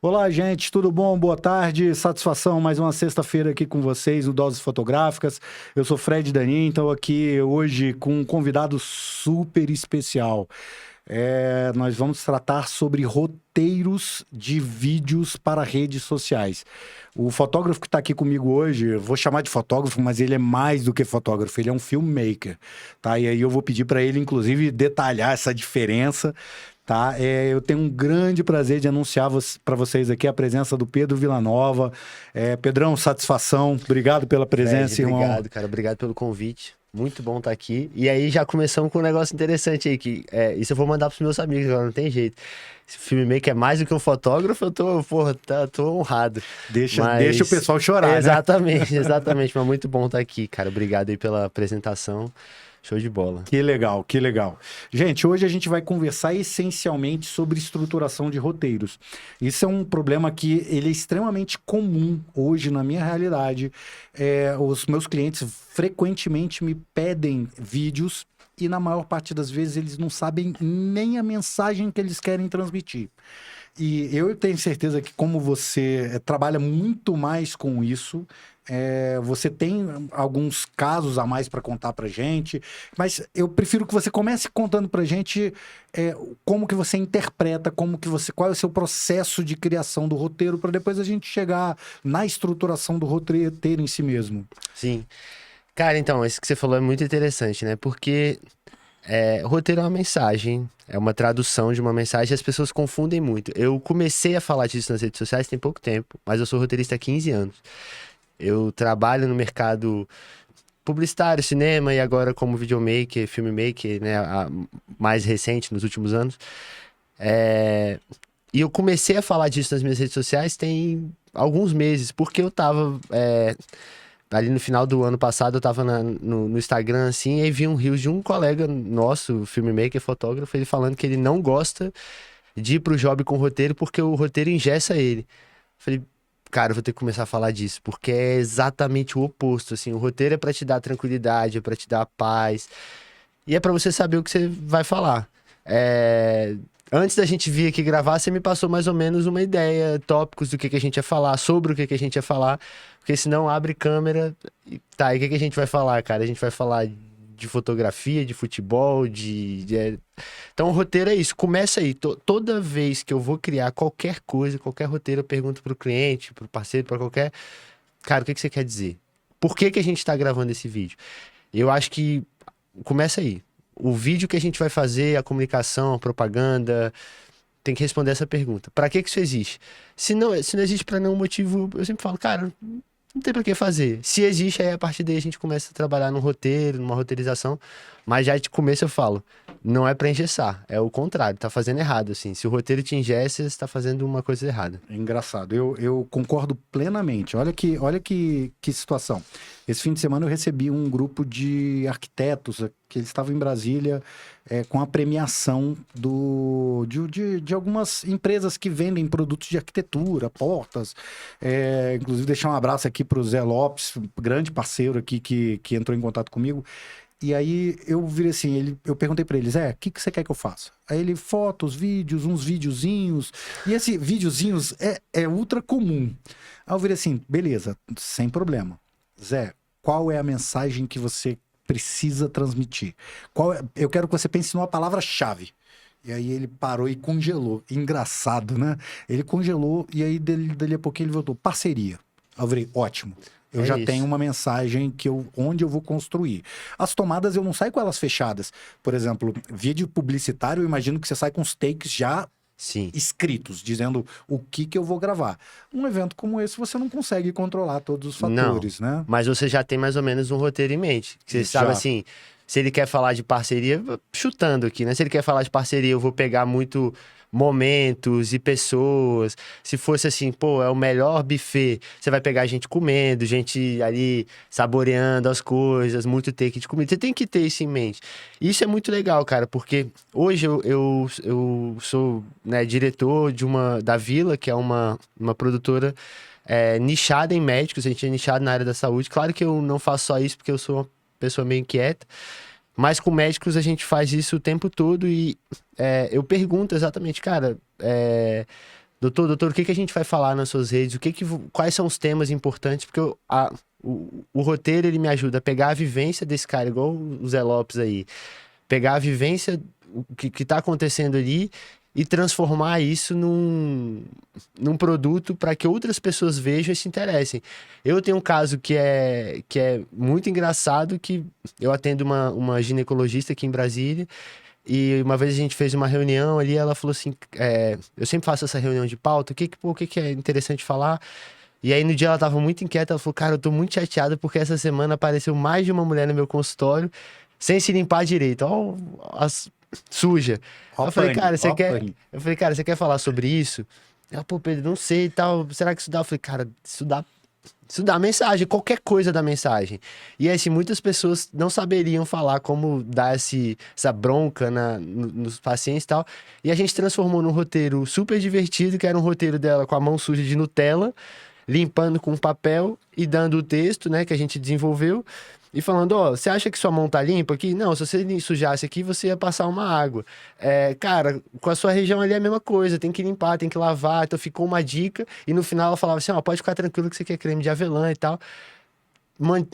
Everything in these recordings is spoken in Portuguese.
Olá, gente, tudo bom? Boa tarde, satisfação, mais uma sexta-feira aqui com vocês no Doses Fotográficas. Eu sou Fred Danin, estou aqui hoje com um convidado super especial. Nós vamos tratar sobre roteiros de vídeos para redes sociais. O fotógrafo que está aqui comigo hoje, eu vou chamar de fotógrafo, mas ele é mais do que fotógrafo, ele é um filmmaker, tá? E aí eu vou pedir para ele, inclusive, detalhar essa diferença. Tá? Eu tenho um grande prazer de anunciar para vocês aqui a presença do Pedro Villanova. Pedrão, satisfação. Obrigado pela presença, Fred, irmão. obrigado, cara. Obrigado pelo convite. Muito bom estar aqui. E aí já começamos com um negócio interessante aí, que isso eu vou mandar pros meus amigos, agora não tem jeito. Esse filmmaker é mais do que um fotógrafo, eu tô honrado. Deixa o pessoal chorar, exatamente, né? Exatamente. Mas muito bom estar aqui, cara. Obrigado aí pela apresentação. Show de bola. Que legal, que legal. Gente, hoje a gente vai conversar essencialmente sobre estruturação de roteiros. Isso é um problema que ele é extremamente comum hoje na minha realidade. Os meus clientes frequentemente me pedem vídeos e na maior parte das vezes eles não sabem nem a mensagem que eles querem transmitir. E eu tenho certeza que como você trabalha muito mais com isso, você tem alguns casos a mais para contar para gente, mas eu prefiro que você comece contando para gente como que você interpreta, qual é o seu processo de criação do roteiro, para depois a gente chegar na estruturação do roteiro em si mesmo. Sim. Cara, então, isso que você falou é muito interessante, né? Porque roteiro é uma mensagem, é uma tradução de uma mensagem e as pessoas confundem muito. Eu comecei a falar disso nas redes sociais tem pouco tempo, mas eu sou roteirista há 15 anos. Eu trabalho no mercado publicitário, cinema e agora como videomaker, filmmaker, né, mais recente, nos últimos anos. E eu comecei a falar disso nas minhas redes sociais tem alguns meses, porque eu tava... ali no final do ano passado, eu tava no Instagram, assim, e aí vi um reel de um colega nosso, filmmaker, fotógrafo, ele falando que ele não gosta de ir pro job com roteiro porque o roteiro engessa ele. Falei, cara, eu vou ter que começar a falar disso, porque é exatamente o oposto, assim, o roteiro é pra te dar tranquilidade, é pra te dar paz, e é pra você saber o que você vai falar. Antes da gente vir aqui gravar, você me passou mais ou menos uma ideia, tópicos do que a gente ia falar, sobre o que a gente ia falar, porque senão abre câmera e tá, e o que a gente vai falar, cara? A gente vai falar de fotografia, de futebol, Então o roteiro é isso, começa aí. Toda vez que eu vou criar qualquer coisa, qualquer roteiro, eu pergunto pro cliente, pro parceiro, pra qualquer... Cara, o que você quer dizer? Por que a gente tá gravando esse vídeo? Eu acho que começa aí. O vídeo que a gente vai fazer, a comunicação, a propaganda, tem que responder essa pergunta. Para que isso existe? Se não existe para nenhum motivo, eu sempre falo, cara, não tem para que fazer. Se existe, aí a partir daí a gente começa a trabalhar num roteiro, numa roteirização. Mas já de começo eu falo, não é para engessar, é o contrário, tá fazendo errado, assim. Se o roteiro te engessa, você tá fazendo uma coisa errada. É engraçado, eu concordo plenamente. Olha que situação. Esse fim de semana eu recebi um grupo de arquitetos que eles estavam em Brasília com a premiação de algumas empresas que vendem produtos de arquitetura, portas. Inclusive, deixar um abraço aqui para o Zé Lopes, grande parceiro aqui que entrou em contato comigo. E aí eu virei assim, eu perguntei pra eles, o que você quer que eu faça? Aí ele, fotos, vídeos, uns videozinhos. E esse videozinhos é ultra comum. Aí eu virei assim, beleza, sem problema. Zé, qual é a mensagem que você precisa transmitir? Eu quero que você pense numa palavra-chave. E aí ele parou e congelou. Engraçado, né? Ele congelou e aí dali a pouquinho ele voltou, parceria. Aí eu virei, ótimo. Eu já tenho uma mensagem onde eu vou construir. As tomadas eu não saio com elas fechadas. Por exemplo, vídeo publicitário, eu imagino que você sai com os takes já escritos, dizendo o que eu vou gravar. Um evento como esse, você não consegue controlar todos os fatores, né? Mas você já tem mais ou menos um roteiro em mente. Você sabe assim, se ele quer falar de parceria, chutando aqui, né? Se ele quer falar de parceria, eu vou pegar muito momentos e pessoas. Se fosse assim, pô, é o melhor buffet, você vai pegar gente comendo, gente ali saboreando as coisas, muito take de comida. Você tem que ter isso em mente. Isso é muito legal, cara, porque hoje eu sou, né, diretor da Vila, que é uma produtora nichada em médicos, a gente é nichado na área da saúde. Claro que eu não faço só isso porque eu sou uma pessoa meio inquieta, mas com médicos a gente faz isso o tempo todo e eu pergunto exatamente, cara, doutor, o que que a gente vai falar nas suas redes? Quais são os temas importantes? Porque o roteiro, ele me ajuda a pegar a vivência desse cara, igual o Zé Lopes aí. Pegar a vivência, o que tá acontecendo ali e transformar isso num produto para que outras pessoas vejam e se interessem. Eu tenho um caso que é muito engraçado, que eu atendo uma ginecologista aqui em Brasília. E uma vez a gente fez uma reunião ali, ela falou assim, eu sempre faço essa reunião de pauta, o que que é interessante falar? E aí no dia ela tava muito inquieta, ela falou, cara, eu tô muito chateada porque essa semana apareceu mais de uma mulher no meu consultório sem se limpar direito, ó, suja. Eu falei, cara, você quer falar sobre isso? Ela, pô, Pedro, não sei e tal, será que isso dá? Eu falei, cara, isso dá a mensagem, qualquer coisa da mensagem. E aí, assim, muitas pessoas não saberiam falar como dar essa bronca nos pacientes e tal. E a gente transformou num roteiro super divertido, que era um roteiro dela com a mão suja de Nutella, limpando com papel e dando o texto, né, que a gente desenvolveu. E falando, ó, você acha que sua mão tá limpa aqui? Não, se você sujasse aqui, você ia passar uma água. Cara, com a sua região ali é a mesma coisa, tem que limpar, tem que lavar. Então ficou uma dica. E no final ela falava assim, ó, pode ficar tranquilo que você quer creme de avelã e tal.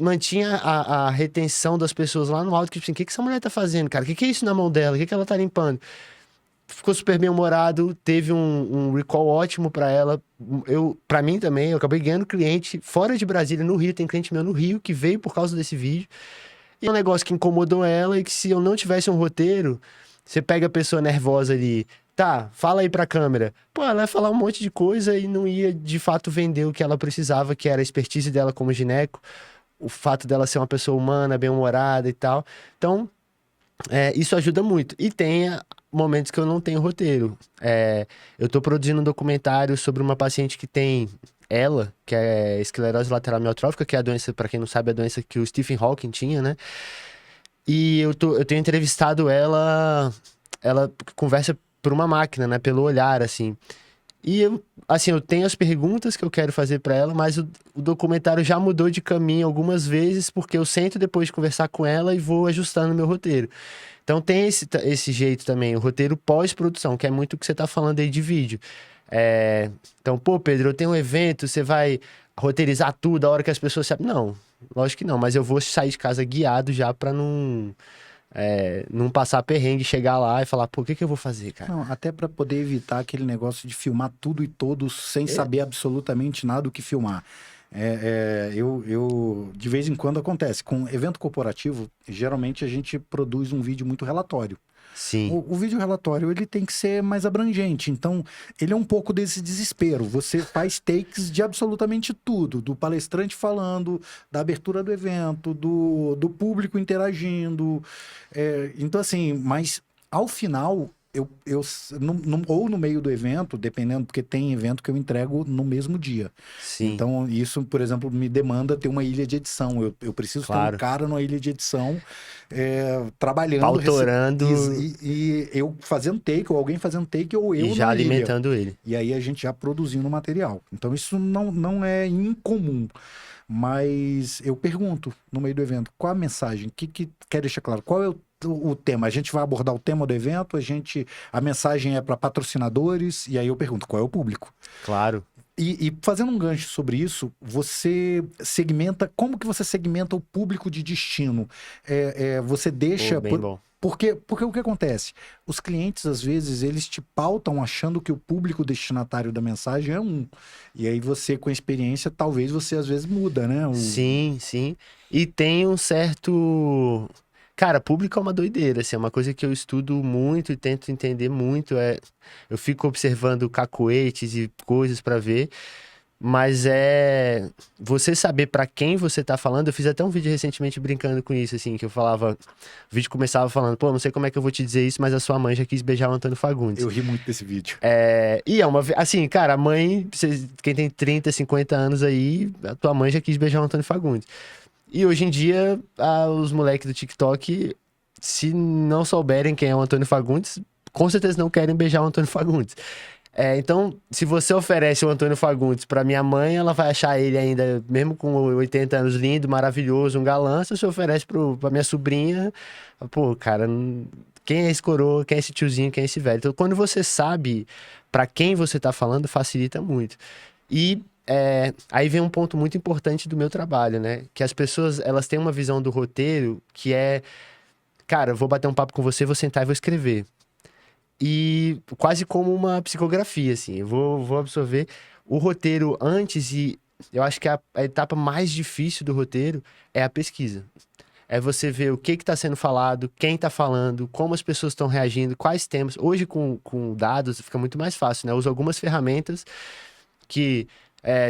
Mantinha a retenção das pessoas lá no alto, que tipo assim, o que essa mulher tá fazendo, cara? O que é isso na mão dela? O que ela tá limpando? Ficou super bem humorado, teve um recall ótimo pra ela. Pra mim também, eu acabei ganhando cliente fora de Brasília, no Rio. Tem cliente meu no Rio que veio por causa desse vídeo. E é um negócio que incomodou ela e que se eu não tivesse um roteiro, você pega a pessoa nervosa ali, tá, fala aí pra câmera. Pô, ela ia falar um monte de coisa e não ia de fato vender o que ela precisava, que era a expertise dela como gineco, o fato dela ser uma pessoa humana, bem-humorada e tal. Então, isso ajuda muito. E tem momentos que eu não tenho roteiro. Eu tô produzindo um documentário sobre uma paciente que tem que é esclerose lateral amiotrófica, que é a doença, para quem não sabe, a doença que o Stephen Hawking tinha, né? E eu tenho entrevistado ela conversa por uma máquina, né? Pelo olhar, assim. E eu tenho as perguntas que eu quero fazer para ela, mas o documentário já mudou de caminho algumas vezes, porque eu sento depois de conversar com ela e vou ajustando o meu roteiro. Então tem esse jeito também, o roteiro pós-produção, que é muito o que você tá falando aí de vídeo. Então, pô, Pedro, eu tenho um evento, você vai roteirizar tudo a hora que as pessoas sabem. Não, lógico que não, mas eu vou sair de casa guiado já pra não passar perrengue, chegar lá e falar, pô, o que eu vou fazer, cara? Não, até para poder evitar aquele negócio de filmar tudo e todos sem saber absolutamente nada do que filmar. De vez em quando acontece. Com evento corporativo, geralmente a gente produz um vídeo muito relatório. Sim. O vídeo relatório, ele tem que ser mais abrangente. Então, ele é um pouco desse desespero. Você faz takes de absolutamente tudo. Do palestrante falando, da abertura do evento, do público interagindo. Então, assim, mas ao final, ou no meio do evento, dependendo, porque tem evento que eu entrego no mesmo dia. Sim. Então, isso, por exemplo, me demanda ter uma ilha de edição. Eu preciso ter um cara numa ilha de edição trabalhando. Pautorando. E eu fazendo take, ou alguém fazendo take, ou eu e já alimentando ele. E aí a gente já produzindo material. Então, isso não é incomum. Mas eu pergunto no meio do evento, qual a mensagem? O que quer deixar claro? Qual é o tema? A gente vai abordar o tema do evento, a mensagem é para patrocinadores, e aí eu pergunto, qual é o público? Claro. E fazendo um gancho sobre isso, como que você segmenta o público de destino? Você deixa... Bem bom. Porque o que acontece? Os clientes, às vezes, eles te pautam achando que o público destinatário da mensagem é um. E aí você, com a experiência, talvez você, às vezes, muda, né? Sim, sim. E tem um certo... Cara, público é uma doideira, assim, é uma coisa que eu estudo muito e tento entender muito. Eu fico observando cacoetes e coisas pra ver, mas você saber pra quem você tá falando. Eu fiz até um vídeo recentemente brincando com isso, assim, que eu falava, o vídeo começava falando, pô, não sei como é que eu vou te dizer isso, mas a sua mãe já quis beijar o Antônio Fagundes. Eu ri muito desse vídeo. E assim, cara, a mãe, quem tem 30, 50 anos aí, a tua mãe já quis beijar o Antônio Fagundes. E hoje em dia, os moleques do TikTok, se não souberem quem é o Antônio Fagundes, com certeza não querem beijar o Antônio Fagundes. Então, se você oferece o Antônio Fagundes pra minha mãe, ela vai achar ele ainda, mesmo com 80 anos, lindo, maravilhoso, um galã. Se você oferece pra minha sobrinha, pô, cara, quem é esse coroa, quem é esse tiozinho, quem é esse velho. Então, quando você sabe pra quem você tá falando, facilita muito. E aí vem um ponto muito importante do meu trabalho, né? Que as pessoas, elas têm uma visão do roteiro que é, cara, eu vou bater um papo com você, vou sentar e vou escrever. E quase como uma psicografia, assim. Eu vou absorver o roteiro antes e eu acho que a etapa mais difícil do roteiro é a pesquisa. É você ver o que está sendo falado, quem está falando, como as pessoas estão reagindo, quais temas. Hoje, com dados, fica muito mais fácil, né? Eu uso algumas ferramentas que,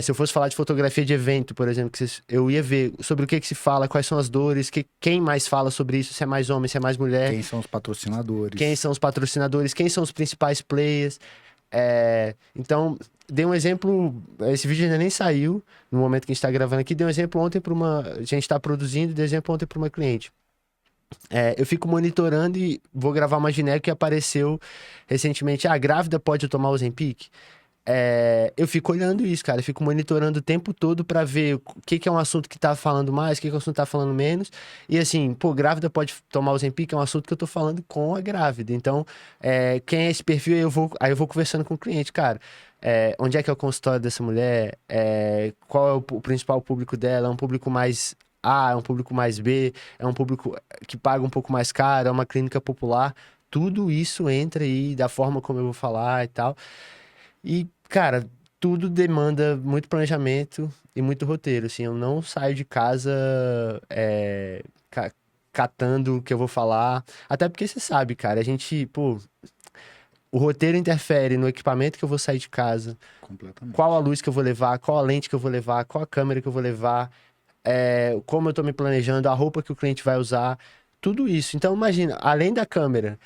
se eu fosse falar de fotografia de evento, por exemplo, eu ia ver sobre o que se fala, quais são as dores, quem mais fala sobre isso, se é mais homem, se é mais mulher. Quem são os patrocinadores? Quem são os patrocinadores, quem são os principais players. Então, dei um exemplo. Esse vídeo ainda nem saiu no momento que a gente está gravando aqui. Dei um exemplo ontem para uma. A gente está produzindo, dei um exemplo ontem para uma cliente. Eu fico monitorando e vou gravar uma gineco que apareceu recentemente. Ah, grávida pode tomar Ozempic? Eu fico olhando isso, cara. Eu fico monitorando o tempo todo pra ver o que é um assunto que tá falando mais, o que é um assunto que tá falando menos. E assim, pô, grávida pode tomar o Ozempic, é um assunto que eu tô falando com a grávida. Então, quem é esse perfil, aí eu vou conversando com o cliente, cara. Onde é que é o consultório dessa mulher? Qual é o principal público dela? É um público mais A, é um público mais B, é um público que paga um pouco mais caro, é uma clínica popular. Tudo isso entra aí da forma como eu vou falar e tal. E, cara, tudo demanda muito planejamento e muito roteiro, assim. Eu não saio de casa catando o que eu vou falar. Até porque você sabe, cara, a gente, pô, o roteiro interfere no equipamento que eu vou sair de casa, Completamente. qual a luz que eu vou levar, qual a lente que eu vou levar, qual a câmera que eu vou levar, como eu tô me planejando, a roupa que o cliente vai usar, tudo isso. Então, imagina, além da câmera,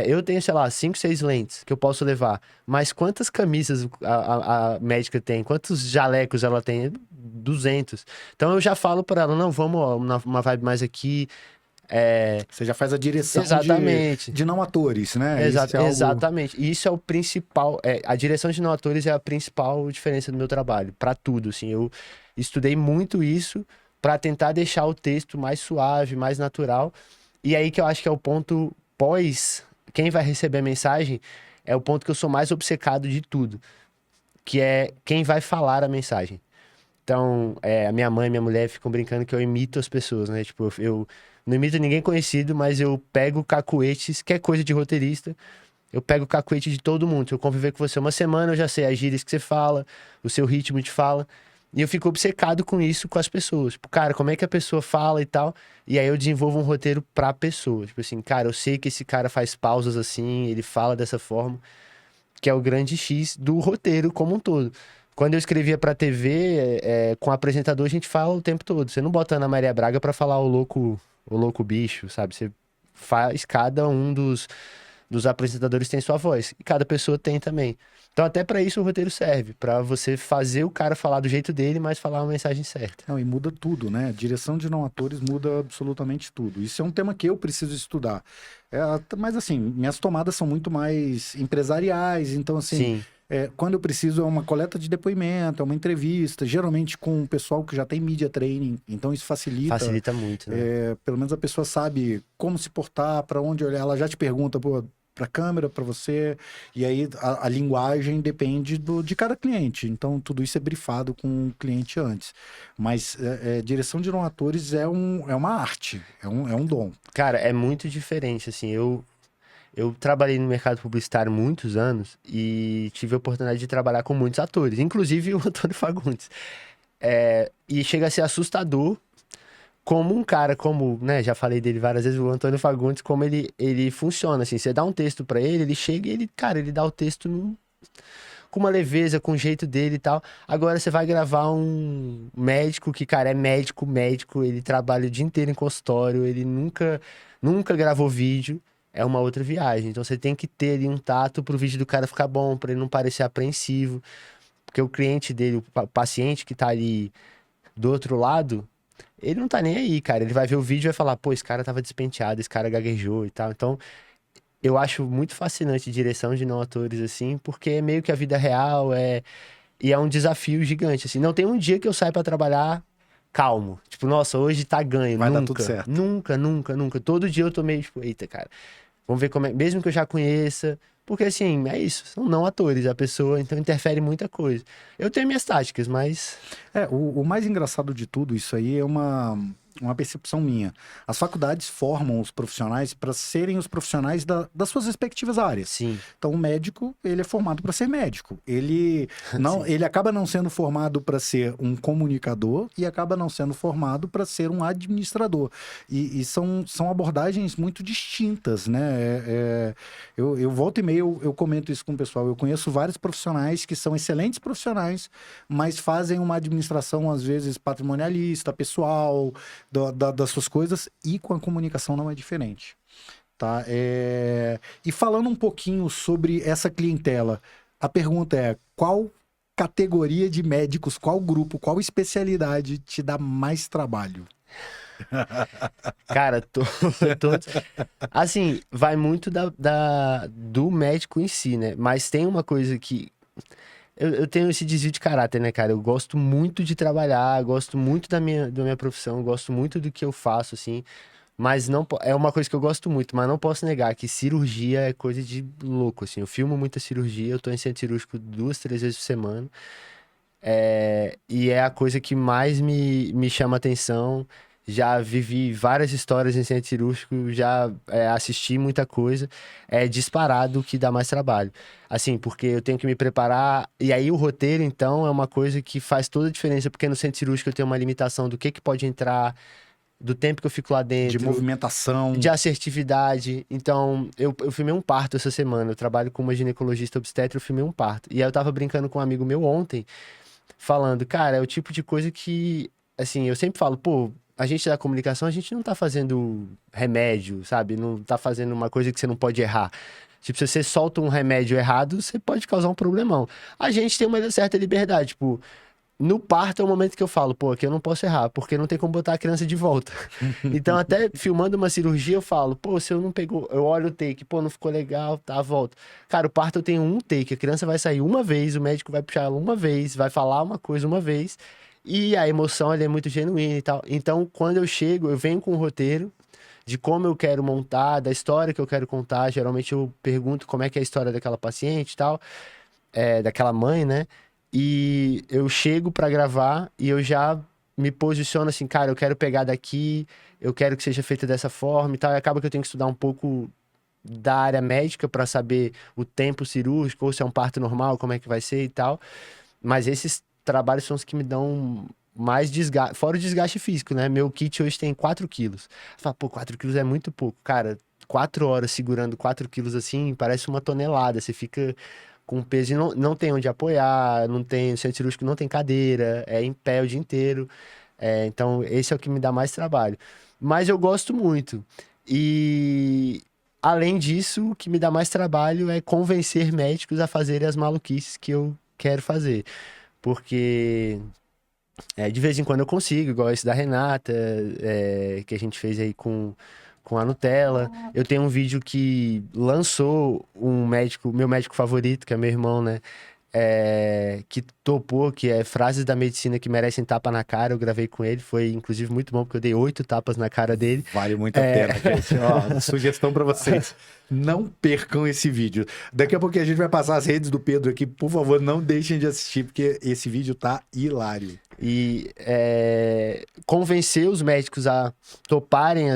eu tenho, sei lá, 5, 6 lentes que eu posso levar, mas quantas camisas a médica tem? Quantos jalecos ela tem? 200. Então, eu já falo para ela, não, vamos ó, uma vibe mais aqui. Você já faz a direção Exatamente. de não atores, né? Isso é algo... Exatamente. E isso é o principal. A direção de não atores é a principal diferença do meu trabalho, para tudo. Assim, eu estudei muito isso para tentar deixar o texto mais suave, mais natural. E aí que eu acho que é o ponto pós. Quem vai receber a mensagem é o ponto que eu sou mais obcecado de tudo, que é quem vai falar a mensagem. Então, a minha mãe e minha mulher ficam brincando que eu imito as pessoas, né? Tipo, eu não imito ninguém conhecido, mas eu pego cacuetes, que é coisa de roteirista. Eu pego cacuete de todo mundo. Se eu conviver com você uma semana, eu já sei as gírias que você fala, o seu ritmo de fala. E eu fico obcecado com isso com as pessoas. Tipo, cara, como é que a pessoa fala e tal. E aí eu desenvolvo um roteiro pra pessoa. Tipo assim, cara, eu sei que esse cara faz pausas assim, ele fala dessa forma, que é o grande X do roteiro como um todo. Quando eu escrevia pra TV, com o apresentador, a gente fala o tempo todo. Você não bota Ana Maria Braga pra falar o louco bicho, sabe? Você faz, cada um dos apresentadores tem sua voz. E cada pessoa tem também. Então, até pra isso o roteiro serve. Pra você fazer o cara falar do jeito dele, mas falar uma mensagem certa. Não, e muda tudo, né? Direção de não atores muda absolutamente tudo. Isso é um tema que eu preciso estudar. Mas assim, minhas tomadas são muito mais empresariais, então assim, Sim, quando eu preciso é uma coleta de depoimento, é uma entrevista, geralmente com o pessoal que já tem media training, então isso facilita muito, né? pelo menos a pessoa sabe como se portar, para onde olhar, ela já te pergunta, pô, para câmera, para você, e aí a linguagem depende de cada cliente, então tudo isso é brifado com o cliente antes. Mas direção de não atores é uma arte, é um dom. Cara, é muito diferente, assim, eu trabalhei no mercado publicitário muitos anos e tive a oportunidade de trabalhar com muitos atores, inclusive o Antônio Fagundes. E chega a ser assustador como um cara, como, né, já falei dele várias vezes, o Antônio Fagundes, como ele funciona, assim, você dá um texto pra ele, ele chega e ele dá o texto com uma leveza, com o jeito dele e tal. Agora você vai gravar um médico que, cara, é médico, ele trabalha o dia inteiro em consultório, ele nunca gravou vídeo, é uma outra viagem. Então você tem que ter ali um tato pro vídeo do cara ficar bom, pra ele não parecer apreensivo, porque o cliente dele, o paciente que tá ali do outro lado, ele não tá nem aí, cara. Ele vai ver o vídeo e vai falar, pô, esse cara tava despenteado, esse cara gaguejou e tal. Então, eu acho muito fascinante direção de não atores, assim, porque é meio que a vida real, e é um desafio gigante, assim. Não tem um dia que eu saio pra trabalhar calmo. Tipo, nossa, hoje tá ganho. Vai dar Nunca. tudo certo. Nunca. Todo dia eu tô meio, tipo, eita, cara. Vamos ver como é, mesmo que eu já conheça. Porque, assim, é isso, são não atores, a pessoa, então interfere muita coisa. Eu tenho minhas táticas, mas... O mais engraçado de tudo isso aí é uma percepção minha. As faculdades formam os profissionais para serem os profissionais das suas respectivas áreas. Sim, Então, o médico, ele é formado para ser médico. Ele não, sim. ele acaba não sendo formado para ser um comunicador e acaba não sendo formado para ser um administrador. E são abordagens muito distintas, né? Eu volto e meio, eu comento isso com o pessoal. Eu conheço vários profissionais que são excelentes profissionais, mas fazem uma administração, às vezes, patrimonialista, pessoal, das suas coisas, e com a comunicação não é diferente, tá? E falando um pouquinho sobre essa clientela, a pergunta é, qual categoria de médicos, qual grupo, qual especialidade te dá mais trabalho? Cara, todos. Assim, vai muito do médico em si, né? Mas tem uma coisa que. Eu tenho esse desvio de caráter, né, cara? Eu gosto muito de trabalhar, gosto muito da minha profissão, gosto muito do que eu faço, assim. Mas não é uma coisa que eu gosto muito, mas não posso negar que cirurgia é coisa de louco, assim. Eu filmo muita cirurgia, eu tô em centro cirúrgico 2, 3 vezes por semana. E é a coisa que mais me chama atenção. Já vivi várias histórias em centro cirúrgico, já assisti muita coisa. É disparado o que dá mais trabalho. Assim, porque eu tenho que me preparar. E aí o roteiro, então, é uma coisa que faz toda a diferença, porque no centro cirúrgico eu tenho uma limitação do que pode entrar, do tempo que eu fico lá De dentro, movimentação? de assertividade. Então, eu filmei um parto essa semana. Eu trabalho com uma ginecologista obstetra, eu filmei um parto. E aí eu tava brincando com um amigo meu ontem, falando, cara, é o tipo de coisa que, assim, eu sempre falo, pô, a gente da comunicação, a gente não tá fazendo remédio, sabe? Não tá fazendo uma coisa que você não pode errar. Tipo, se você solta um remédio errado, você pode causar um problemão. A gente tem uma certa liberdade, tipo, no parto é o momento que eu falo, pô, aqui eu não posso errar, porque não tem como botar a criança de volta. Então, até filmando uma cirurgia, eu falo, pô, se eu não pegou, eu olho o take, pô, não ficou legal, tá, volta. Cara, o parto eu tenho um take, a criança vai sair uma vez, o médico vai puxar ela uma vez, vai falar uma coisa uma vez, e a emoção ali é muito genuína e tal. Então, quando eu chego, eu venho com um roteiro de como eu quero montar, da história que eu quero contar. Geralmente eu pergunto como é que é a história daquela paciente e tal, daquela mãe, né? E eu chego pra gravar e eu já me posiciono assim, cara, eu quero pegar daqui, eu quero que seja feita dessa forma e tal. E acaba que eu tenho que estudar um pouco da área médica pra saber o tempo cirúrgico, ou se é um parto normal, como é que vai ser e tal. Mas esses trabalhos são os que me dão mais desgaste, fora o desgaste físico, né? Meu kit hoje tem 4 quilos. Fala, pô, 4 quilos é muito pouco. Cara, 4 horas segurando 4 quilos assim, parece uma tonelada. Você fica com peso e não tem onde apoiar, não tem, o centro cirúrgico não tem cadeira, é em pé o dia inteiro. Então, esse é o que me dá mais trabalho. Mas eu gosto muito. E, além disso, o que me dá mais trabalho é convencer médicos a fazerem as maluquices que eu quero fazer. Porque de vez em quando eu consigo, igual esse da Renata, que a gente fez aí com a Nutella. Eu tenho um vídeo que lançou um médico, meu médico favorito, que é meu irmão, né? Que topou, que é frases da medicina que merecem tapa na cara. Eu gravei com ele, foi inclusive muito bom, porque eu dei 8 tapas na cara dele. Vale muito a pena, gente. Ó, sugestão para vocês. Não percam esse vídeo. Daqui a pouco a gente vai passar as redes do Pedro aqui. Por favor, não deixem de assistir, porque esse vídeo tá hilário. E convencer os médicos a toparem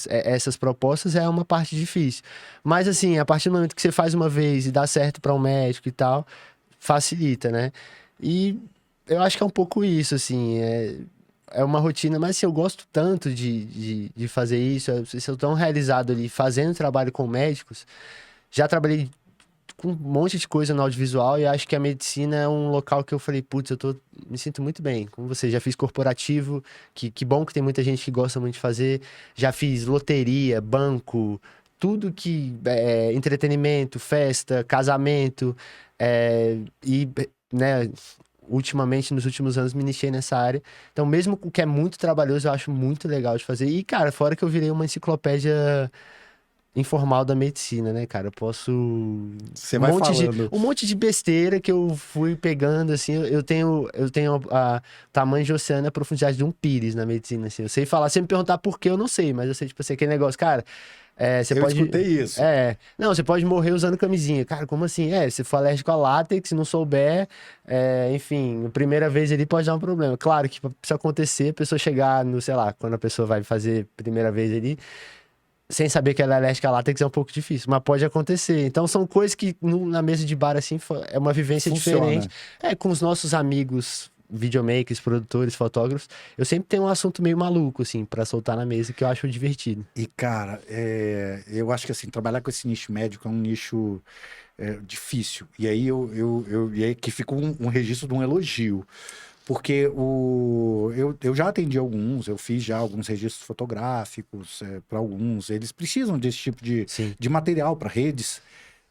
essas propostas é uma parte difícil. Mas assim, a partir do momento que você faz uma vez e dá certo para um médico e tal, facilita, né? E eu acho que é um pouco isso, assim, é uma rotina, mas assim, eu gosto tanto de fazer isso, eu sou tão realizado ali fazendo trabalho com médicos. Já trabalhei com um monte de coisa no audiovisual e acho que a medicina é um local que eu falei, putz, me sinto muito bem. Como você, já fiz corporativo, que bom que tem muita gente que gosta muito de fazer. Já fiz loteria, banco, tudo que entretenimento, festa, casamento, e, né, ultimamente, nos últimos anos, me iniciei nessa área. Então, mesmo o que é muito trabalhoso, eu acho muito legal de fazer. E, cara, fora que eu virei uma enciclopédia informal da medicina, né, cara? Eu posso... Você vai falando. Um monte de besteira que eu fui pegando, assim. Eu tenho a tamanho de oceano e a profundidade de um pires na medicina, assim. Eu sei falar, se me perguntar por que, eu não sei, mas eu sei, tipo assim, aquele negócio, cara, você Eu pode... escutei isso. Não, você pode morrer usando camisinha. Cara, como assim? Se for alérgico a látex, se não souber, enfim, a primeira vez ali pode dar um problema. Claro que pra isso acontecer, a pessoa chegar no, sei lá, quando a pessoa vai fazer primeira vez ali, sem saber que ela é alérgica a látex é um pouco difícil, mas pode acontecer. Então são coisas que na mesa de bar, assim, é uma vivência diferente. Funciona. Com os nossos amigos videomakers, produtores, fotógrafos, eu sempre tenho um assunto meio maluco, assim, pra soltar na mesa que eu acho divertido. E, cara, eu acho que assim, trabalhar com esse nicho médico é um nicho difícil. E aí e aí que fica um registro de um elogio. Porque eu já atendi alguns, eu fiz já alguns registros fotográficos para alguns. Eles precisam desse tipo Sim, de material para redes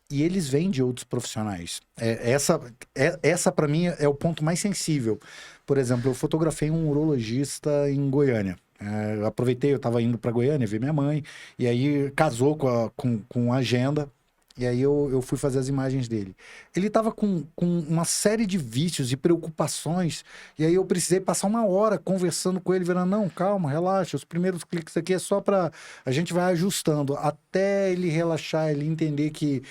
e eles vêm de outros profissionais. Essa para mim, é o ponto mais sensível. Por exemplo, eu fotografei um urologista em Goiânia. Eu aproveitei, eu estava indo para Goiânia ver minha mãe, e aí casou com a agenda. E aí eu fui fazer as imagens dele. Ele estava com uma série de vícios e preocupações, e aí eu precisei passar uma hora conversando com ele, vendo, não, calma, relaxa, os primeiros cliques aqui é só para... A gente vai ajustando, até ele relaxar, ele entender que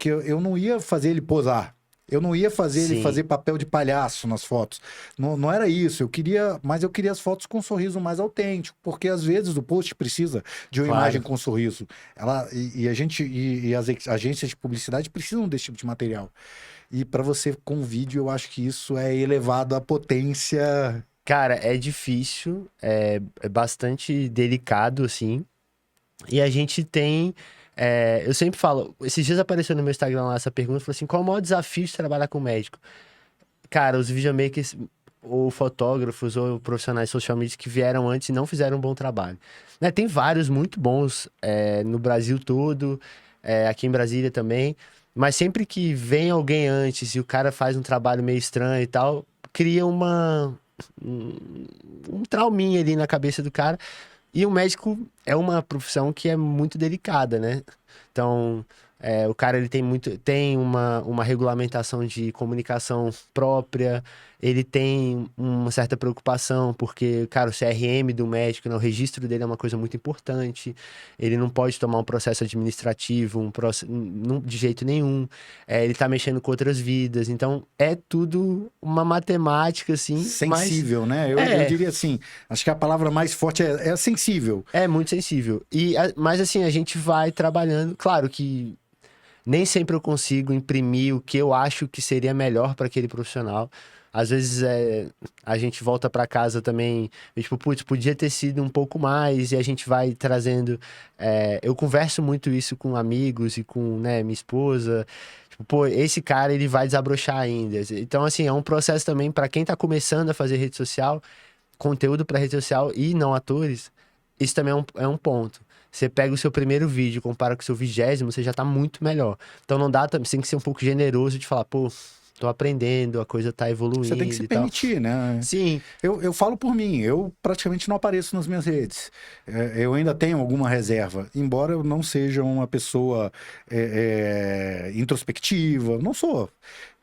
eu não ia fazer ele posar. Eu não ia fazer ele sim, fazer papel de palhaço nas fotos. Não, não era isso. Mas eu queria as fotos com um sorriso mais autêntico, porque às vezes o post precisa de uma imagem claro. com um sorriso. E as agências de publicidade precisam desse tipo de material. E para você com vídeo, eu acho que isso é elevado à potência. Cara, é difícil, é bastante delicado, assim. E a gente tem. Eu sempre falo, esses dias apareceu no meu Instagram lá essa pergunta, falou assim: qual o maior desafio de trabalhar com médico? Cara, os videomakers, ou fotógrafos, ou profissionais de social media que vieram antes e não fizeram um bom trabalho. Né, tem vários muito bons no Brasil todo, aqui em Brasília também. Mas sempre que vem alguém antes e o cara faz um trabalho meio estranho e tal, cria um, um trauminha ali na cabeça do cara. E o médico é uma profissão que é muito delicada, né? Então, o cara ele tem uma regulamentação de comunicação própria, ele tem uma certa preocupação, porque, cara, o CRM do médico, né, o registro dele é uma coisa muito importante, ele não pode tomar um processo administrativo, de jeito nenhum, ele tá mexendo com outras vidas, então é tudo uma matemática, assim, mas Sensível, né? Eu é, diria assim, acho que a palavra mais forte é sensível. é muito sensível. Mas assim, a gente vai trabalhando. Claro que nem sempre eu consigo imprimir o que eu acho que seria melhor para aquele profissional. Às vezes a gente volta para casa também, tipo, putz, podia ter sido um pouco mais, e a gente vai trazendo. Eu converso muito isso com amigos e com, né, minha esposa. Tipo, pô, esse cara ele vai desabrochar ainda. Então, assim, é um processo também para quem tá começando a fazer rede social, conteúdo para rede social e não atores. Isso também é um ponto. Você pega o seu primeiro vídeo e compara com o seu 20º, você já tá muito melhor. Então não dá, você tem que ser um pouco generoso de falar, pô, tô aprendendo, a coisa tá Você tem que se evoluindo e tal. permitir, né? Sim, Eu falo por mim, eu praticamente não apareço nas minhas redes. Eu ainda tenho alguma reserva, embora eu não seja uma pessoa introspectiva, não sou.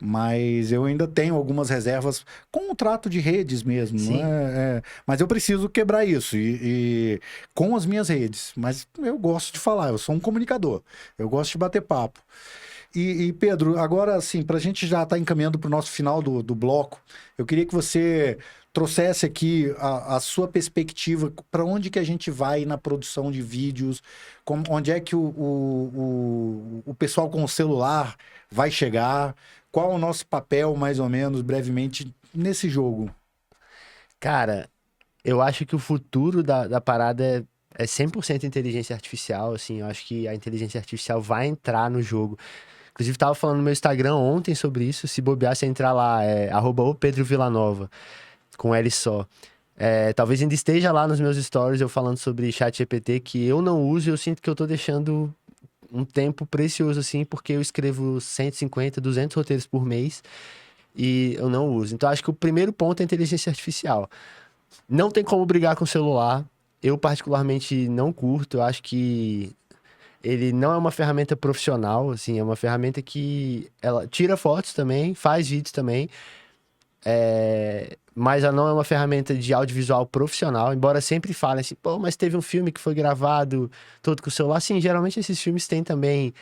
Mas eu ainda tenho algumas reservas com o trato de redes mesmo, não sim. mas eu preciso quebrar isso e com as minhas redes. Mas eu gosto de falar, eu sou um comunicador, eu gosto de bater papo. Pedro, agora assim, para a gente já estar encaminhando para o nosso final do bloco, eu queria que você trouxesse aqui a sua perspectiva para onde que a gente vai na produção de vídeos, onde é que o pessoal com o celular vai chegar, qual o nosso papel, mais ou menos, brevemente, nesse jogo. Cara, eu acho que o futuro da parada é 100% inteligência artificial, assim. Eu acho que a inteligência artificial vai entrar no jogo. Inclusive, tava falando no meu Instagram ontem sobre isso. Se bobear, você entrar lá, @o Pedro Villanova, com L só. Talvez ainda esteja lá nos meus stories eu falando sobre chat GPT, que eu não uso e eu sinto que eu tô deixando um tempo precioso, assim, porque eu escrevo 150, 200 roteiros por mês e eu não uso. Então, acho que o primeiro ponto é a inteligência artificial. Não tem como brigar com o celular. Eu, particularmente, não curto. Eu acho que Ele não é uma ferramenta profissional, assim, é uma ferramenta que ela tira fotos também, faz vídeos também, mas ela não é uma ferramenta de audiovisual profissional, embora sempre falem assim, pô, mas teve um filme que foi gravado todo com o celular. Sim, geralmente esses filmes têm também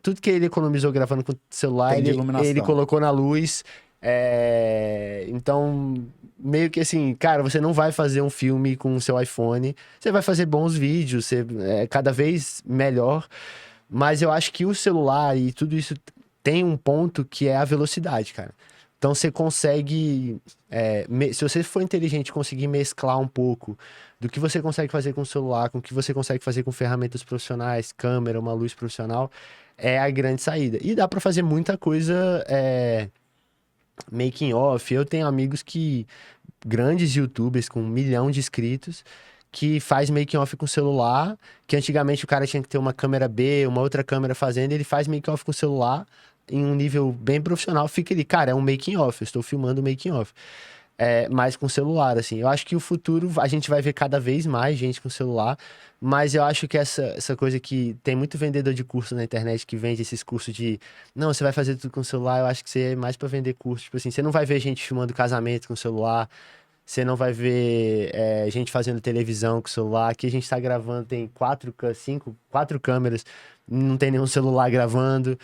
tudo que ele economizou gravando com o celular, Tem de ele iluminação. colocou na luz. Então, meio que assim, cara, você não vai fazer um filme com o seu iPhone, você vai fazer bons vídeos, cada vez melhor, mas eu acho que o celular e tudo isso tem um ponto que é a velocidade, cara. Então você consegue, se você for inteligente, conseguir mesclar um pouco do que você consegue fazer com o celular, com o que você consegue fazer com ferramentas profissionais, câmera, uma luz profissional, é a grande saída. E dá pra fazer muita coisa, making off. Eu tenho amigos grandes YouTubers com 1 milhão de inscritos, que faz making off com celular, que antigamente o cara tinha que ter uma câmera B, uma outra câmera fazendo, ele faz making off com celular em um nível bem profissional, fica ali, cara, é um making off, eu estou filmando um making off. Mas com celular, assim. Eu acho que o futuro a gente vai ver cada vez mais gente com celular, mas eu acho que essa coisa que tem muito vendedor de curso na internet que vende esses cursos de não, você vai fazer tudo com celular, eu acho que você é mais pra vender curso. Tipo assim, você não vai ver gente filmando casamento com celular, você não vai ver gente fazendo televisão com celular. Aqui a gente tá gravando, tem 4 câmeras, não tem nenhum celular gravando.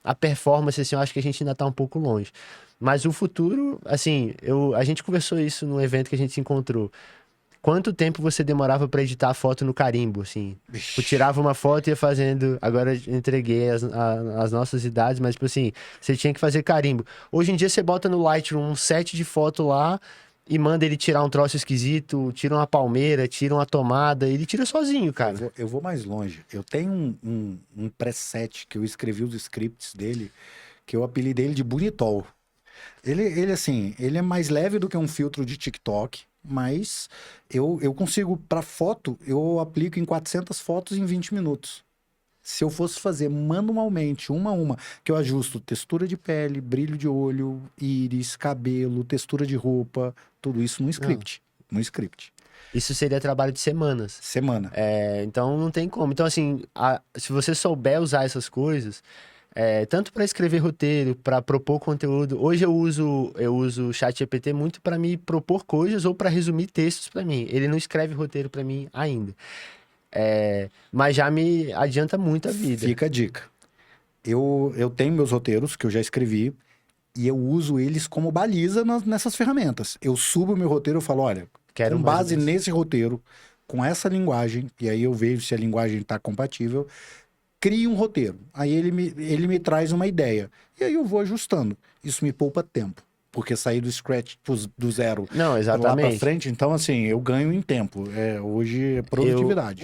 A performance, assim, eu acho que a gente ainda tá um pouco longe. Mas o futuro, assim, a gente conversou isso num evento que a gente se encontrou. Quanto tempo você demorava pra editar a foto no carimbo, assim? Eu tirava uma foto e ia fazendo. Agora eu entreguei as nossas idades, mas, tipo assim, você tinha que fazer carimbo. Hoje em dia você bota no Lightroom um set de foto lá e manda ele tirar um troço esquisito, tira uma palmeira, tira uma tomada, ele tira sozinho, cara. Eu vou mais longe. Eu tenho um preset que eu escrevi os scripts dele, que eu apelidei ele de Bonitol. Assim, ele é mais leve do que um filtro de TikTok, mas eu consigo, para foto, eu aplico em 400 fotos em 20 minutos. Se eu fosse fazer manualmente, uma a uma, que eu ajusto textura de pele, brilho de olho, íris, cabelo, textura de roupa, tudo isso no Não. script. No script. Isso seria trabalho de semanas. Semana. Então não tem como. Então, assim, se você souber usar essas coisas, tanto para escrever roteiro, para propor conteúdo. Hoje eu uso o ChatGPT muito para me propor coisas ou para resumir textos para mim. Ele não escreve roteiro para mim ainda. Mas já me adianta muito a vida. Fica a dica. Eu tenho meus roteiros que eu já escrevi e eu uso eles como baliza nessas ferramentas. Eu subo o meu roteiro e falo, olha, Quero com mais ou base menos. nesse roteiro, com essa linguagem, e aí eu vejo se a linguagem está compatível, crie um roteiro. Aí ele me traz uma ideia. E aí eu vou ajustando. Isso me poupa tempo. Porque sair do scratch do zero Não, lá para exatamente. frente, então assim, eu ganho em tempo. Hoje é produtividade.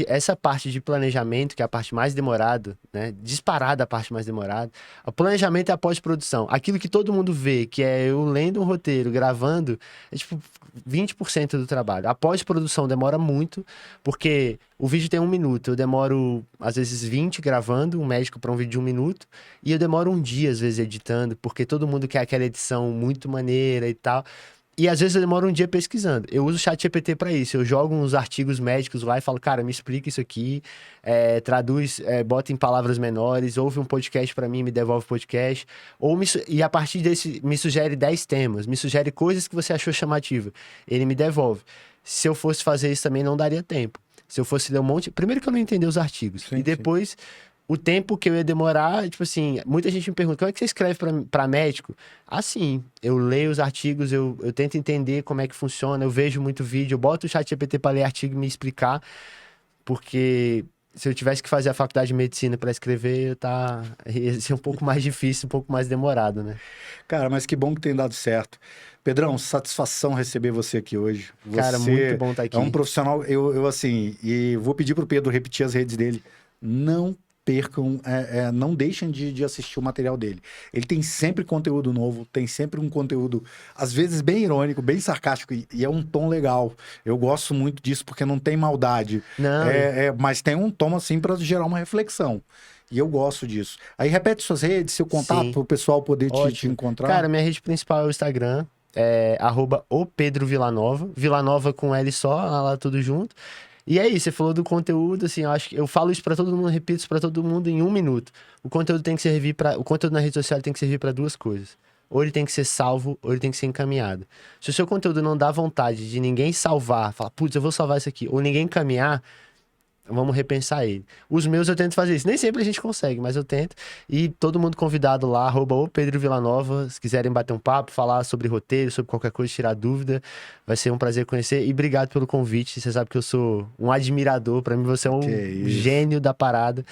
Essa parte de planejamento, que é a parte mais demorada, né? Disparada a parte mais demorada. O planejamento é a pós-produção. Aquilo que todo mundo vê, que é eu lendo um roteiro, gravando, é tipo 20% do trabalho. A pós-produção demora muito, porque o vídeo tem 1 minuto. Eu demoro, às vezes, 20 gravando, um médico para um vídeo de 1 minuto, e eu demoro um dia, às vezes, editando, porque todo mundo quer aquela edição muito maneira e tal. E às vezes eu demoro um dia pesquisando. Eu uso o ChatGPT para isso. Eu jogo uns artigos médicos lá e falo, cara, me explica isso aqui, traduz, bota em palavras menores, ouve um podcast para mim, me devolve o podcast. E a partir desse, me sugere 10 temas, me sugere coisas que você achou chamativa. Ele me devolve. Se eu fosse fazer isso também, não daria tempo. Se eu fosse ler um monte. Primeiro que eu não entendi os artigos. Sim, E depois, o tempo que eu ia demorar, tipo assim, muita gente me pergunta, como é que você escreve pra médico? Assim, eu leio os artigos, eu tento entender como é que funciona, eu vejo muito vídeo, eu boto o ChatGPT pra ler artigo e me explicar, porque se eu tivesse que fazer a faculdade de medicina pra escrever, ia ser um pouco mais difícil, um pouco mais demorado, né? Cara, mas que bom que tem dado certo. Pedrão, satisfação receber você aqui hoje. Cara, muito bom estar É um aqui. profissional, eu assim, e vou pedir pro Pedro repetir as redes dele. Não percam, não deixem de assistir o material dele. Ele tem sempre conteúdo novo, tem sempre um conteúdo, às vezes, bem irônico, bem sarcástico, e é um tom legal. Eu gosto muito disso porque não tem maldade. Não, Mas tem um tom, assim, para gerar uma reflexão. E eu gosto disso. Aí repete suas redes, seu contato, sim. para o pessoal poder te Ótimo. encontrar. Cara, minha rede principal é o Instagram, @o Pedro Villanova. Villanova com L só, lá tudo junto. E é isso, você falou do conteúdo, assim, eu acho que eu falo isso pra todo mundo, repito isso pra todo mundo em 1 minuto. O conteúdo tem que servir para, o conteúdo na rede social tem que servir pra duas coisas. Ou ele tem que ser salvo, ou ele tem que ser encaminhado. Se o seu conteúdo não dá vontade de ninguém salvar, falar, putz, eu vou salvar isso aqui, ou ninguém encaminhar, vamos repensar ele. Os meus eu tento fazer isso. Nem sempre a gente consegue, mas eu tento. E todo mundo convidado lá, arroba o Pedro Villanova, se quiserem bater um papo, falar sobre roteiro, sobre qualquer coisa, tirar dúvida, vai ser um prazer conhecer. E obrigado pelo convite. Você sabe que eu sou um admirador. Pra mim, você é um gênio da parada.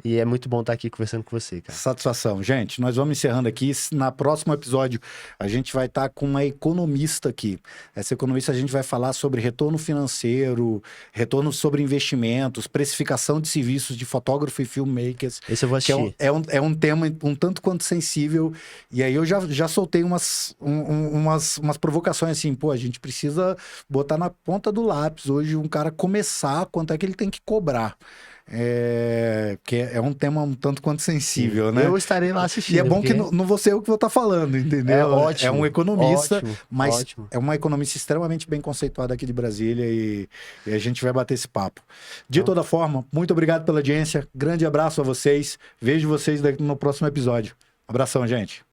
E é muito bom estar aqui conversando com você, cara. Satisfação. Gente, nós vamos encerrando aqui. Na próximo episódio, a gente vai estar com uma economista aqui. Essa economista a gente vai falar sobre retorno financeiro, retorno sobre investimentos, precificação de serviços de fotógrafo e filmmakers. Esse eu vou assistir. É um tema um tanto quanto sensível. E aí eu já soltei umas provocações assim, pô, a gente precisa botar na ponta do lápis hoje um cara começar, quanto é que ele tem que cobrar. Que é um tema um tanto quanto sensível, Sim. né? Eu estarei lá assistindo. E é bom porque... que não vou ser eu que vou estar falando, entendeu? É ótimo. É um economista, ótimo, mas ótimo. é uma economista extremamente bem conceituada aqui de Brasília e a gente vai bater esse papo. De toda forma, muito obrigado pela audiência, grande abraço a vocês, vejo vocês no próximo episódio. Abração, gente.